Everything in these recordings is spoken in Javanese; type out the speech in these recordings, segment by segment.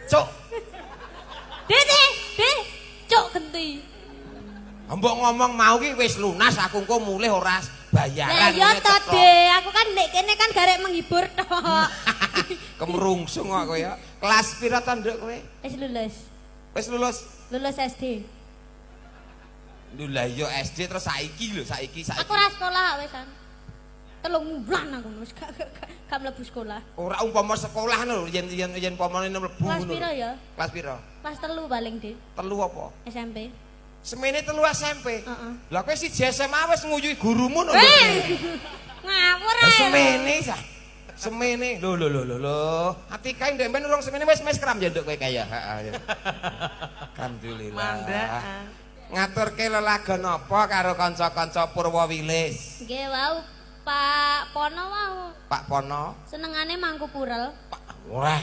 Cuk. Dek, cuk genti. Mbok ngomong mau ki wis lunas aku engko mulih ora bayaran. Lah ya to, Dek. Aku kan nek kene kan garek menghibur tok. Kemrungsung kok ya. Kelas pira to nduk kowe? Wis lulus. Wis lulus. Lulus SD. Lho lah yo SD terus saiki. Aku ora sekolah wisan. 3 bulan aku wis gak mlebu sekolah. Ora umpama sekolah lho yen umpamane mlebu Kelas ngono. pira ya? Kelas pira? Kelas 3 paling, Dik. Telu apa? SMP. Semene 3 SMP. Heeh. Lah kowe siji SMA wis nguyuhi gurumu lho. Ngawur Lah ae. semene sah. Semene. Lho. Atika ndek ben urung semene wis kram ya nduk kowe kaya. Heeh. Alhamdulillah. Mandaan. Ngaturke lelagon apa karo kanca-kanca Purwowilis? Nggih wau Pak Pono wau. Pak Pono. Senengane mangku purel. Ora.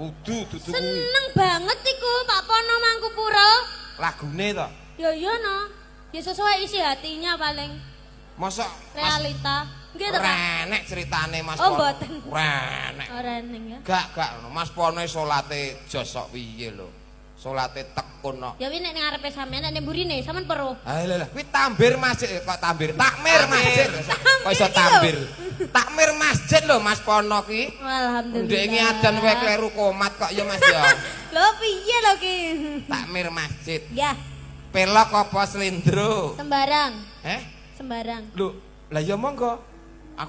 Dudu kuwi. Seneng banget iku Pak Pono mangku purel. Lagune to. Ya iya no. Ya sesuai isi hatinya paling. Mosok Realita. Nggih to, Pak? renek ceritane Mas Oh, Pono. mboten. Renek. Ora ning ya. Gak Mas Pono salate jos sok piye lho. Salate tekun kok. Ya wi nek ning ngarepe sampean nek mburine sampean peruh. Ah lha kuwi tambir masjid kok tambir takmir masjid. Kok iso tambir. Takmir masjid lho Mas Pono ki. Alhamdulillah. Ndek ngadan wae kleru komat kok ya Mas ya. Lho piye lho ki? Takmir masjid. Ya, Pelok apa slendro? sembarang. Eh? Sembarang. Lho, lah ya monggo.